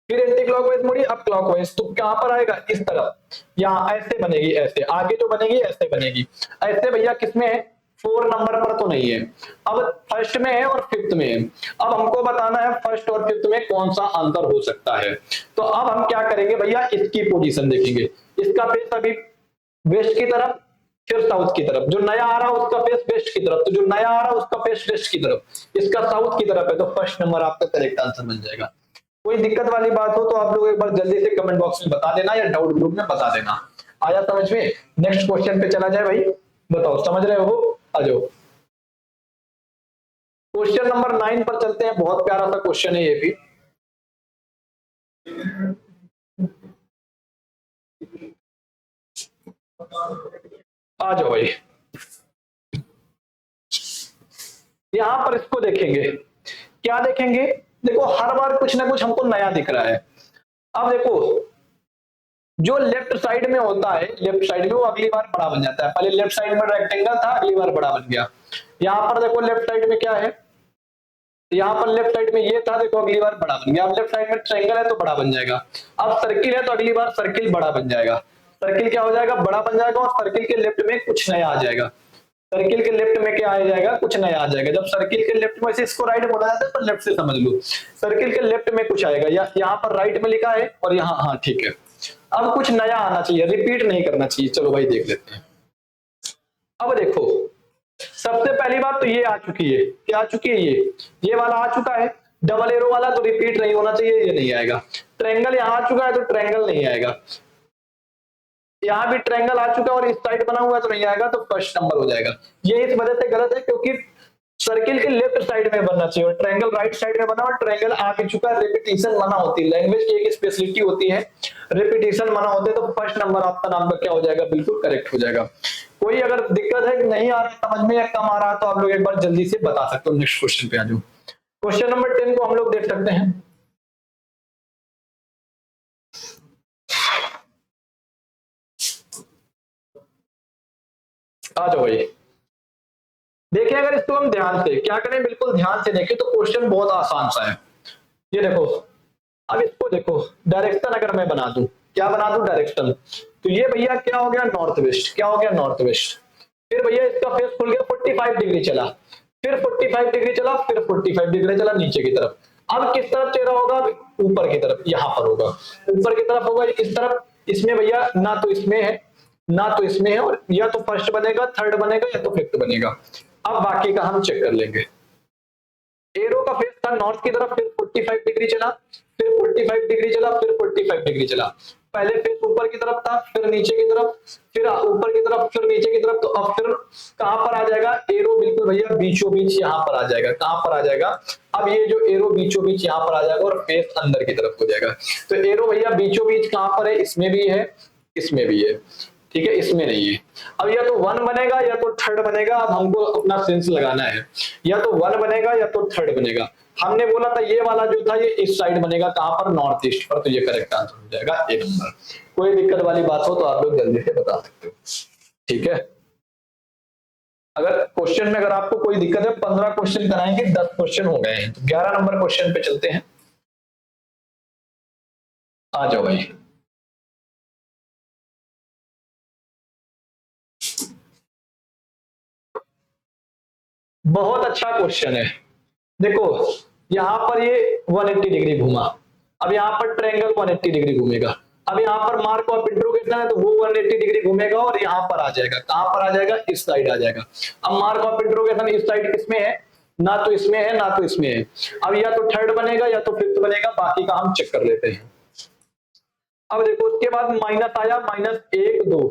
फिर एंटी क्लॉकवाइज मुड़ी, अब क्लॉकवाइज। तो कहां पर आएगा, इस तरफ, यहाँ ऐसे बनेगी, ऐसे आगे जो बनेगी ऐसे बनेगी। ऐसे भैया किसमें है, 4 नंबर पर तो नहीं है, अब फर्स्ट में है और फिफ्थ में है। अब हमको बताना है फर्स्ट और फिफ्थ में कौन सा अंतर हो सकता है। तो अब हम क्या करेंगे भैया, इसकी पोजीशन देखेंगे। इसका फेस अभी वेस्ट की तरफ, फिर साउथ की तरफ। जो नया आ रहा है उसका फेस वेस्ट की तरफ, तो जो नया आ रहा है उसका फेस वेस्ट की तरफ, इसका साउथ की तरफ है, तो फर्स्ट नंबर आपका करेक्ट आंसर बन जाएगा। कोई दिक्कत वाली बात हो तो आप लोग एक बार जल्दी से कमेंट बॉक्स में बता देना या डाउट ग्रुप में बता देना। आया समझ में? नेक्स्ट क्वेश्चन पे चला जाए भाई, बताओ समझ रहे हो, आ जाओ। क्वेश्चन नंबर 9 पर चलते हैं, बहुत प्यारा सा क्वेश्चन है ये भी। आ जाओ भाई, यहां पर इसको देखेंगे, क्या देखेंगे, देखो हर बार कुछ ना कुछ हमको नया दिख रहा है। अब देखो जो लेफ्ट साइड में होता है, लेफ्ट साइड में वो अगली बार बड़ा बन जाता है। पहले लेफ्ट साइड में रेक्टेंगल था, अगली बार बड़ा बन गया। यहां पर देखो लेफ्ट साइड में क्या है, यहाँ पर लेफ्ट साइड में ये था, देखो अगली बार बड़ा बन गया। अब लेफ्ट साइड में ट्रायंगल है तो बड़ा बन जाएगा। अब सर्किल है तो अगली बार सर्किल बड़ा बन जाएगा। सर्किल क्या हो जाएगा, बड़ा बन जाएगा, और सर्किल के लेफ्ट में कुछ नया आ जाएगा। सर्किल के लेफ्ट में क्या आ जाएगा, कुछ नया आ जाएगा। जब सर्किल के लेफ्ट में, इसको राइट बोला जाता है पर लेफ्ट से समझ लो, सर्किल के लेफ्ट में कुछ आएगा, या यहाँ पर राइट में लिखा है और यहाँ, हाँ ठीक है। अब कुछ नया आना चाहिए, रिपीट नहीं करना चाहिए। चलो भाई देख लेते हैं। अब देखो सबसे पहली बात तो ये आ चुकी है, क्या आ चुकी है, ये वाला आ चुका है। डबल एरो वाला तो रिपीट नहीं होना चाहिए, ये नहीं आएगा। ट्रायंगल यहाँ आ चुका है तो ट्रायंगल नहीं आएगा। यहाँ भी ट्रायंगल आ चुका है और इस साइड बना हुआ है तो नहीं आएगा, तो फर्स्ट नंबर हो जाएगा। ये इस वजह से गलत है क्योंकि सर्किल के लेफ्ट साइड में बनना चाहिए और ट्रायंगल राइट साइड में बना, और ट्रायंगल आगे चुका है, रिपीटिशन मना होती है। लैंग्वेज की एक स्पेशलिटी होती है, रिपीटिशन मना होते हैं, तो फर्स्ट नंबर आपका नाम का क्या हो जाएगा, बिल्कुल करेक्ट हो जाएगा। कोई अगर दिक्कत है कि नहीं आ रहा है समझ में या कम आ रहा है तो आप लोग एक बार जल्दी से बता सकते हो। नेक्स्ट क्वेश्चन पे आ जाओ। क्वेश्चन नंबर 10 को हम लोग देख सकते हैं। आ जाओ भाई, देखिए अगर इसको हम ध्यान से क्या करें, बिल्कुल ध्यान से देखें तो क्वेश्चन बहुत आसान सा है। ये देखो, अब इसको देखो, डायरेक्शन अगर मैं बना दूं, क्या बना दूं, डायरेक्शन, तो ये भैया क्या हो गया, नॉर्थ वेस्ट। क्या हो गया, नॉर्थ वेस्ट। फिर भैया इसका फेस खुल गया, 45 डिग्री चला, फिर 45 डिग्री चला, फिर 45 डिग्री चला नीचे की तरफ। अब किस तरफ चेहरा होगा, ऊपर की तरफ, यहां पर होगा, ऊपर की तरफ होगा, इस तरफ इसमें भैया ना तो इसमें है ना तो इसमें है, और या तो फर्स्ट बनेगा, थर्ड बनेगा, या तो फिफ्थ बनेगा। अब बाकी का हम चेक कर लेंगे। एरो का फेस था नॉर्थ की तरफ, फिर 45 डिग्री चला, फिर 45 डिग्री चला, फिर 45 डिग्री चला। पहले फेस ऊपर की तरफ था, फिर नीचे की तरफ, फिर ऊपर की तरफ, फिर नीचे की तरफ। तो अब फिर कहां पर आ जाएगा एरो? बिल्कुल भैया बीचों बीच यहां पर आ जाएगा। कहां पर आ जाएगा? अब ये जो एरो बीचों बीच यहां पर आ जाएगा और फेस अंदर की तरफ हो जाएगा। तो एरो भैया बीचों बीच कहां पर है? इसमें भी है, इसमें भी है, ठीक है, इसमें नहीं है। अब या तो 1 बनेगा या तो थर्ड बनेगा। अब हमको अपना सेंस लगाना है, या तो 1 बनेगा या तो थर्ड बनेगा। हमने बोला था ये वाला जो था ये इस साइड बनेगा, कहां पर? नॉर्थ ईस्ट पर। तो ये करेक्ट आंसर हो जाएगा ए नंबर। कोई दिक्कत वाली बात हो तो आप लोग जल्दी से बता सकते हो, ठीक है। अगर क्वेश्चन में अगर आपको कोई दिक्कत है, 15 क्वेश्चन कराएंगे, 10 क्वेश्चन हो गए हैं, तो 11 नंबर क्वेश्चन पे चलते हैं। आ जाओ भाई। बहुत अच्छा क्वेश्चन है। देखो यहां पर ये 180 डिग्री घूमा, अब यहां पर ट्रायंगल 180 डिग्री घूमेगा। अब यहां पर मार्क ऑफ इंटरोगेशन है तो वो 180 डिग्री घूमेगा और यहां पर आ जाएगा। कहां पर आ जाएगा? इस साइड आ जाएगा। अब मार्क ऑफ इंटरोगेशन इस साइड किसमें है? ना तो इसमें है ना तो इसमें है। अब या तो थर्ड बनेगा या तो फिफ्थ बनेगा, बाकी का हम चेक कर लेते हैं। अब देखो उसके बाद माइनस आया, -1 2,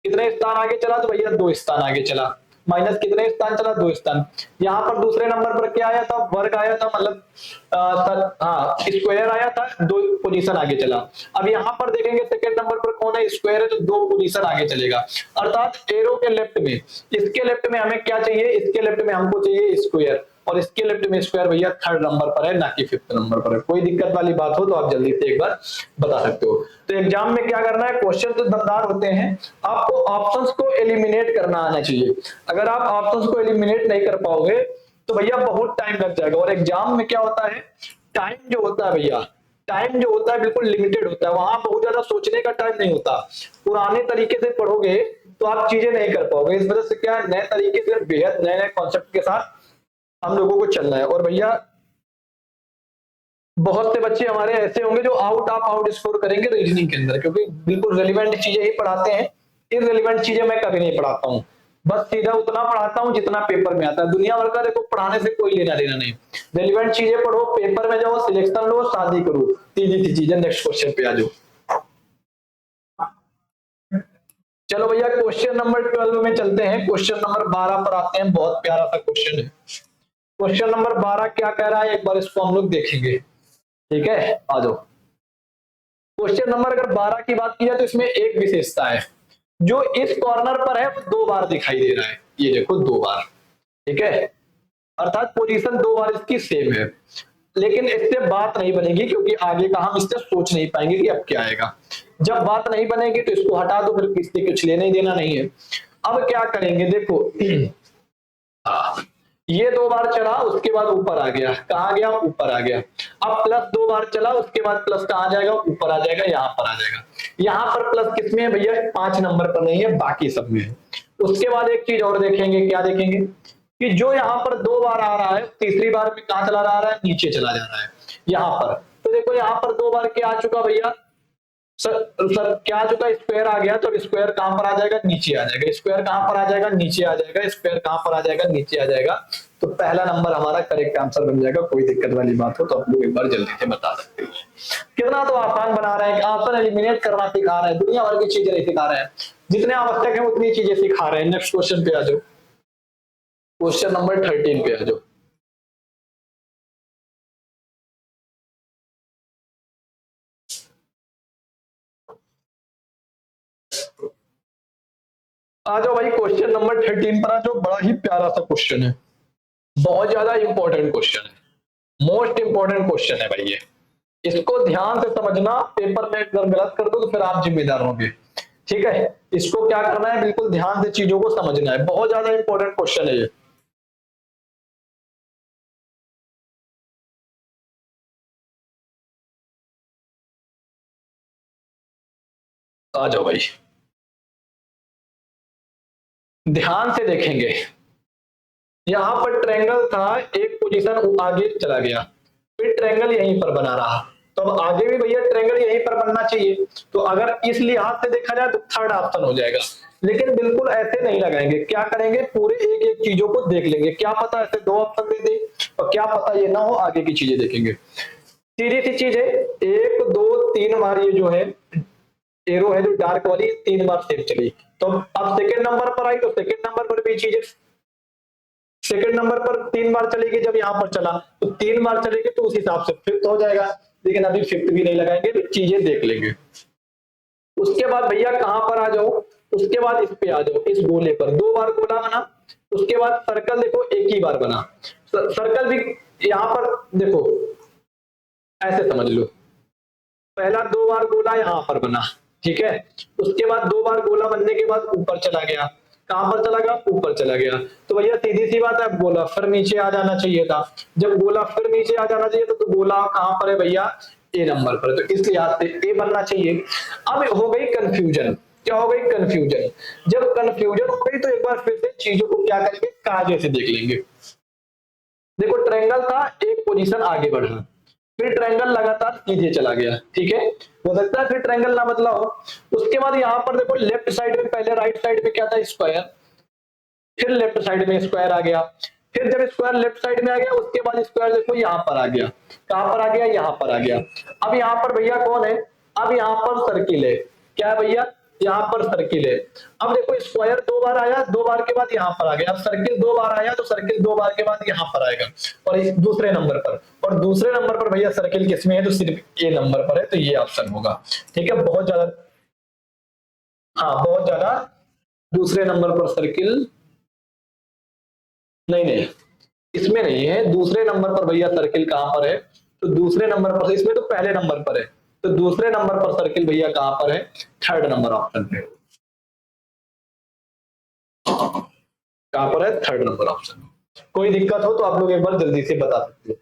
कितने स्थान आगे चला? तो भैया 2 स्थान आगे चला। माइनस कितने स्थान चला? 2 स्थान। यहां पर दूसरे नंबर पर क्या आया था? वर्ग आया था, मतलब स्क्वायर आया था, 2 पोजीशन आगे चला। अब यहां पर देखेंगे सेकंड नंबर पर कौन है? स्क्वायर है, तो 2 पोजीशन आगे चलेगा। अर्थात एरो के लेफ्ट में, इसके लेफ्ट में हमें क्या चाहिए? इसके लेफ्ट में हमको चाहिए स्क्वायर, और इसके लेफ्ट में स्क्वायर भैया थर्ड नंबर पर है, ना कि फिफ्थ नंबर पर है। कोई दिक्कत वाली बात हो तो आप जल्दी से एक बार बता सकते हो। तो एग्जाम में क्या करना है? क्वेश्चन तो दमदार होते हैं, आपको ऑप्शंस को एलिमिनेट करना आना चाहिए। अगर आप ऑप्शंस को एलिमिनेट नहीं कर पाओगे तो भैया बहुत टाइम लग जाएगा। और एग्जाम में क्या होता है, टाइम जो होता है भैया, टाइम जो होता है बिल्कुल लिमिटेड होता है, वहां बहुत ज्यादा सोचने का टाइम नहीं होता। पुराने तरीके से पढ़ोगे तो आप चीजें नहीं कर पाओगे। इस वजह से क्या है, नए तरीके से बेहद नए नए कॉन्सेप्ट के साथ हम लोगों को चलना है। और भैया बहुत से बच्चे हमारे ऐसे होंगे जो आउट स्कोर करेंगे रीजनिंग के अंदर, क्योंकि बिल्कुल रेलिवेंट चीजें ही पढ़ाते हैं। इररिलेवेंट चीजें मैं कभी नहीं पढ़ाता हूँ, बस सीधा उतना पढ़ाता हूँ जितना पेपर में आता है। दुनिया भर का देखो पढ़ाने से कोई लेना देना नहीं। रेलिवेंट चीजें पढ़ो, पेपर में जाओ, सिलेक्शन लो, शादी करो, सीधी चीजें। नेक्स्ट क्वेश्चन पे आ जाओ। चलो भैया क्वेश्चन नंबर 12 में चलते हैं। क्वेश्चन नंबर 12 पर आते हैं। बहुत प्यारा सा क्वेश्चन है। क्वेश्चन नंबर 12 क्या कह रहा है, एक बार इसको हम लोग देखेंगे, ठीक है। आ जाओ। क्वेश्चन नंबर अगर 12 की बात की जाए तो इसमें एक विशेषता है, जो इस कॉर्नर पर है वो 2 बार दिखाई दे रहा है। ये देखो 2 बार, ठीक है, अर्थात पोजीशन 2 बार इसकी सेम है। लेकिन इससे बात नहीं बनेगी, क्योंकि आगे का हम इससे सोच नहीं पाएंगे कि अब क्या आएगा। जब बात नहीं बनेगी तो इसको हटा दो, फिर किससे कुछ लेने देना नहीं है। अब क्या करेंगे, देखो ये 2 बार चला, उसके बाद ऊपर आ गया। कहा गया? ऊपर आ गया। अब प्लस 2 बार चला, उसके बाद प्लस कहां जाएगा? ऊपर आ जाएगा, यहां पर आ जाएगा। यहां पर प्लस किसमें है भैया? 5 नंबर पर नहीं है, बाकी सब में है। उसके बाद एक चीज और देखेंगे, क्या देखेंगे कि जो यहां पर 2 बार आ रहा है, तीसरी बार में कहां चला रहा है? नीचे चला जा रहा है, यहां पर। तो देखो यहां पर 2 बार क्या आ चुका भैया? सर क्या आ चुका? स्क्वायर आ गया। तो स्क्वायर कहां पर आ जाएगा? नीचे आ जाएगा। स्क्वायर कहां पर आ जाएगा? नीचे आ जाएगा। स्क्वायर कहां पर आ जाएगा? नीचे आ जाएगा। तो पहला नंबर हमारा करेक्ट आंसर बन जाएगा। कोई दिक्कत वाली बात हो तो आप लोग एक बार जल्दी से बता सकते हो। कितना तो आसान बना रहे हैं, आंसर एलिमिनेट करना सिखा रहे हैं, दुनिया भर की चीजें नहीं सिखा रहे हैं। जितने आवश्यक है उतनी चीजें सिखा रहे हैं। नेक्स्ट क्वेश्चन पे आ जाओ। क्वेश्चन नंबर 13 पे आ जाओ। आ जाओ भाई, क्वेश्चन नंबर 13 पर आ जाओ। बड़ा ही प्यारा सा क्वेश्चन है, बहुत ज्यादा इंपॉर्टेंट क्वेश्चन है, मोस्ट इंपॉर्टेंट क्वेश्चन है भाई ये। इसको ध्यान से समझना, पेपर में अगर गलत कर दो तो फिर आप जिम्मेदार होंगे, ठीक है। इसको क्या करना है, बिल्कुल ध्यान से चीजों को समझना है। बहुत ज्यादा इंपॉर्टेंट क्वेश्चन है ये। आ जाओ भाई, ध्यान से देखेंगे। यहां पर ट्रायंगल था, एक पोजीशन आगे चला गया, फिर ट्रायंगल यहीं पर बना रहा, तो अब आगे भी भैया ट्रायंगल यहीं पर बनना चाहिए। तो अगर इस लिहाज से देखा जाए तो थर्ड ऑप्शन हो जाएगा, लेकिन बिल्कुल ऐसे नहीं लगाएंगे। क्या करेंगे, पूरे एक एक चीजों को देख लेंगे। क्या पता ऐसे दो ऑप्शन दे दे और क्या पता ये ना हो, आगे की चीजें देखेंगे। सीधी सी चीज है, 1 2 3 बार ये जो है एरो है जो डार्क वाली 3 बार सेम चली। तो अब सेकंड नंबर पर आई तो सेकंड नंबर पर भी चीजें सेकंड नंबर पर 3 बार चलेगी, जब यहां पर चला तो 3 बार चलेगी तो उस हिसाब से फिफ्थ हो जाएगा। लेकिन अभी फिफ्थ भी नहीं लगाएंगे, तो चीजें देख लेंगे। उसके बाद भैया कहां पर आ जाओ, उसके बाद इस पे आ जाओ, इस गोले पर 2 बार गोला बना। उसके बाद सर्कल देखो एक ही बार बना, सर्कल भी यहां पर देखो ऐसे समझ लो, पहला 2 बार गोला यहां पर बना, ठीक है। उसके बाद 2 बार गोला बनने के बाद ऊपर चला गया, कहां पर चला गया, ऊपर चला गया। तो भैया सीधी सी बात है, गोला फिर नीचे आ जाना चाहिए था। जब गोला फिर नीचे आ जाना चाहिए तो गोला कहां पर है भैया, ए नंबर पर, तो इस लिहाज से ए बनना चाहिए। अब हो गई कंफ्यूजन, क्या हो गई, कंफ्यूजन। जब कंफ्यूजन हो गई तो एक बार फिर से चीजों को क्या करेंगे, कायदे से देख लेंगे। देखो ट्रायंगल था, एक पोजीशन आगे बढ़ा, फिर ट्रायंगल लगातार सीधे चला गया, ठीक है। हो सकता है फिर ट्रायंगल ना बदला हो। उसके बाद यहां पर देखो लेफ्ट साइड में, पहले राइट साइड में क्या था, स्क्वायर, फिर लेफ्ट साइड में स्क्वायर आ गया। फिर जब स्क्वायर लेफ्ट साइड में आ गया उसके बाद स्क्वायर देखो यहां पर आ गया, कहां पर आ गया, यहां पर आ गया। अब यहां पर भैया कौन है, अब यहां पर सर्किल है, क्या है भैया, यहां पर सर्किल है। अब देखो स्क्वायर 2 बार आया, 2 बार के बाद यहां पर आ गया। अब सर्किल 2 बार आया तो सर्किल 2 बार के बाद यहां पर आएगा, और इस दूसरे नंबर पर, और दूसरे नंबर पर भैया सर्किल किसमें है, तो सिर्फ ए नंबर पर है, तो ये ऑप्शन होगा, ठीक है। बहुत ज्यादा, हाँ बहुत ज्यादा, दूसरे नंबर पर सर्किल नहीं नहीं, इसमें नहीं है, दूसरे नंबर पर भैया सर्किल कहां पर है, तो दूसरे नंबर पर, इसमें तो पहले नंबर पर है, तो दूसरे नंबर पर सर्किल भैया कहां पर है, थर्ड नंबर ऑप्शन पे, कहां पर है, थर्ड नंबर ऑप्शन। कोई दिक्कत हो तो आप लोग एक बार जल्दी से बता सकते हो।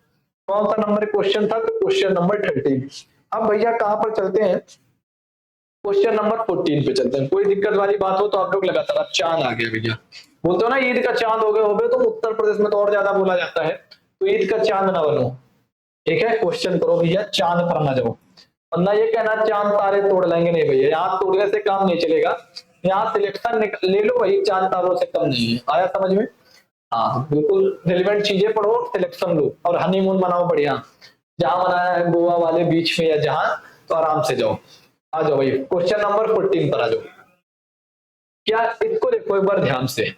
कौन सा नंबर क्वेश्चन था, तो क्वेश्चन नंबर 13। अब भैया कहां पर चलते हैं, क्वेश्चन नंबर 14 पे चलते हैं। कोई दिक्कत वाली बात हो तो आप लोग लगातार, चांद आ गया भैया, बोलते हो ना ईद का चांद हो गए तो उत्तर प्रदेश में तो और ज्यादा बोला जाता है, तो ईद का चांद ना बनो, ठीक है। क्वेश्चन करो भैया, चांद पर ना जाओ, वरना ये कहना चांद तारे तोड़ लेंगे, नहीं भैया, यहाँ तोड़ने से काम नहीं चलेगा। यहाँ सिलेक्शन ले लो भाई, चांद तारों से कम नहीं है, आया समझ में। हाँ बिल्कुल रिलेवेंट चीजें पढ़ो, सिलेक्शन लो और हनीमून मनाओ बढ़िया, जहां मनाया है गोवा वाले बीच में या जहां, तो आराम से जाओ। आ जाओ भाई क्वेश्चन नंबर 14 पर आ जाओ। क्या, इसको देखो एक बार ध्यान से,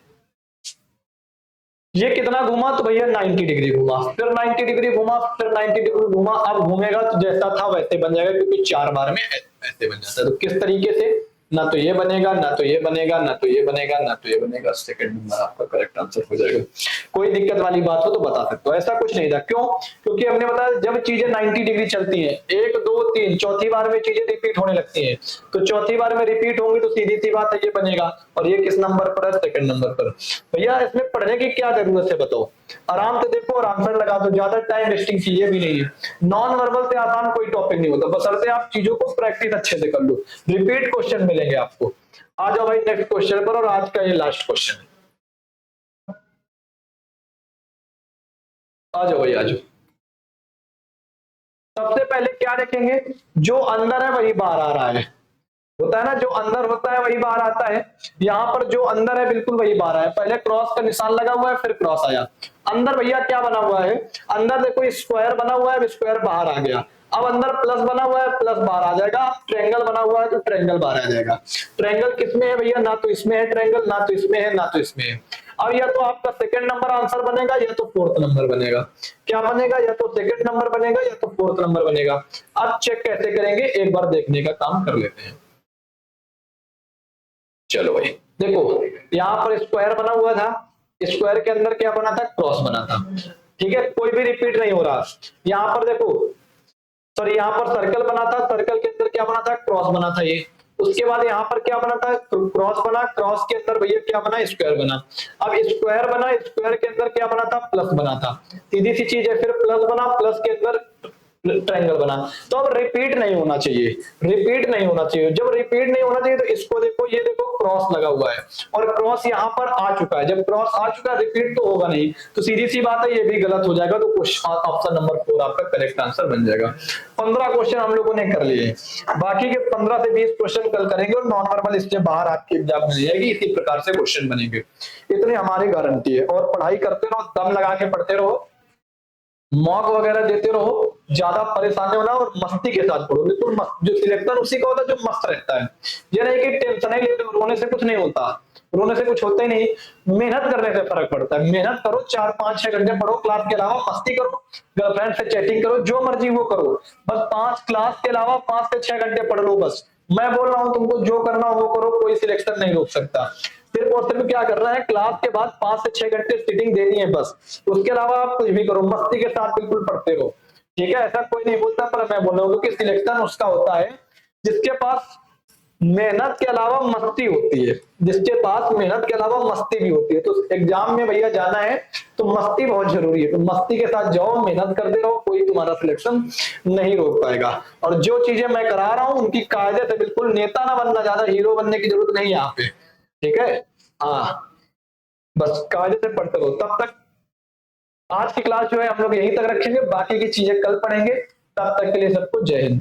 ये कितना घुमा, तो भैया 90 डिग्री घुमा, फिर 90 डिग्री घुमा, फिर 90 डिग्री घुमा। अब घूमेगा तो जैसा था वैसे बन जाएगा, क्योंकि 4 बार में ऐसे बन जाता है। तो किस तरीके से, ना तो ये बनेगा, ना तो ये बनेगा, ना तो ये बनेगा, ना तो ये बनेगा, सेकंड नंबर आपका करेक्ट आंसर हो जाएगा। कोई दिक्कत वाली बात हो तो बता सकते हो, ऐसा कुछ नहीं था। क्यों, क्योंकि हमने बताया जब चीजें 90 डिग्री चलती हैं, 1 2 3 चौथी बार में चीजें रिपीट होने लगती हैं, तो चौथी बार में रिपीट होंगी तो सीधी सी बात है ये बनेगा। और ये किस नंबर पर है, सेकंड नंबर पर। भैया इसमें पढ़ने की क्या जरूरत है बताओ, आराम से देखो और आंसर लगा दो, ज्यादा टाइम वेस्टिंग चीजें भी नहीं है। नॉन वर्बल से आसान कोई टॉपिक नहीं होता, बशर्ते आप चीजों को प्रैक्टिस अच्छे से कर लो। रिपीट क्वेश्चन मिलेंगे आपको। आ जाओ भाई नेक्स्ट क्वेश्चन पर, और आज का ये लास्ट क्वेश्चन है। आ जाओ भाई, आ जाओ। सबसे पहले क्या देखेंगे, जो अंदर है वही बाहर आ रहा है, होता है ना, जो अंदर होता है वही बाहर आता है। यहाँ पर जो अंदर है बिल्कुल वही बाहर है, पहले क्रॉस का निशान लगा हुआ है, फिर क्रॉस आया। अंदर भैया क्या बना हुआ है, अंदर देखो स्क्वायर बना हुआ है, स्क्वायर बाहर आ गया। अब अंदर प्लस बना हुआ है, प्लस बाहर आ जाएगा। ट्रायंगल बना हुआ है तो ट्रायंगल बाहर आ जाएगा। ट्रायंगल किसमें है भैया, ना तो इसमें है ट्रायंगल, ना तो इसमें है, ना तो इसमें है। अब या तो आपका सेकंड नंबर आंसर बनेगा या तो फोर्थ नंबर बनेगा। क्या बनेगा, या तो सेकंड नंबर बनेगा या तो फोर्थ नंबर बनेगा। अब चेक कैसे करेंगे, एक बार देखने का काम कर लेते हैं। चलो भाई देखो, यहां पर स्क्वायर बना हुआ था, स्क्वायर के अंदर क्या बना था, क्रॉस बना था, ठीक है। कोई भी रिपीट नहीं हो रहा। यहां पर देखो, सॉरी, यहाँ पर सर्कल बना था, सर्कल के अंदर क्या बना था, क्रॉस बना था ये। उसके बाद यहाँ पर क्या बना था, क्रॉस बना, क्रॉस के अंदर भैया क्या बना, स्क्वायर बना। अब स्क्वायर बना, स्क्वायर के अंदर क्या बना था, प्लस बना था। सीधी सी चीज है, फिर प्लस बना, प्लस के अंदर ट्रायंगल बना। तो अब रिपीट नहीं होना चाहिए, रिपीट नहीं होना चाहिए। जब रिपीट नहीं होना चाहिए तो इसको देखो, ये देखो क्रॉस लगा हुआ है और क्रॉस यहाँ पर आ चुका है। जब क्रॉस आ चुका है रिपीट तो होगा नहीं, तो सीधी सी बात है ये भी गलत हो जाएगा। तो ऑप्शन नंबर 4 आपका करेक्ट आंसर बन जाएगा। 15 क्वेश्चन हम लोगों ने कर लिए, बाकी के 15 से 20 क्वेश्चन कल करेंगे और नॉन वर्बल इससे बाहर आपके एग्जाम में नहीं आएगी। इसी प्रकार से क्वेश्चन बनेंगे, इतनी हमारी गारंटी है। और पढ़ाई करते रहो, दम लगा के पढ़ते रहो, मॉक वगैरह देते रहो, ज्यादा परेशान नहीं होना और मस्ती के साथ पढ़ो। बिल्कुल जो सिलेक्शन उसी का होता है जो मस्त रहता है। ये नहीं कि टेंशन ही लेते, रोने से कुछ नहीं होता, रोने से कुछ होता ही नहीं। मेहनत करने से फर्क पड़ता है। मेहनत करो, 4 5 6 घंटे पढ़ो, क्लास के अलावा मस्ती करो, गर्लफ्रेंड से चैटिंग करो, जो मर्जी वो करो, बस 5 क्लास के अलावा 5 से 6 घंटे पढ़ लो बस। मैं बोल रहा हूं तुमको जो करना हो वो करो, कोई सिलेक्शन नहीं रोक सकता। सिर्फ और सिर्फ क्या करना है, क्लास के बाद 5 से 6 घंटे सीटिंग देनी है बस। उसके अलावा आप कुछ भी करो, मस्ती के साथ बिल्कुल पढ़ते रहो, ठीक है। ऐसा कोई नहीं बोलता, पर मैं बोल रहा हूँ कि सिलेक्शन उसका होता है जिसके पास मेहनत के अलावा मस्ती होती है, जिसके पास मेहनत के अलावा मस्ती भी होती है। तो एग्जाम में भैया जाना है तो मस्ती बहुत जरूरी है। तो मस्ती के साथ जाओ, मेहनत करते रहो, कोई तुम्हारा सिलेक्शन नहीं रोक पाएगा। और जो चीजें मैं करा रहा हूं उनकी कायदे से बिल्कुल, नेता ना बनना, ज्यादा हीरो बनने की जरूरत नहीं है यहाँ पे, ठीक है। हाँ, बस कायदे से पढ़ते रहो। तब तक आज की क्लास जो है हम लोग यहीं तक रखेंगे, बाकी की चीजें कल पढ़ेंगे। तब तक के लिए सबको जय हिंद।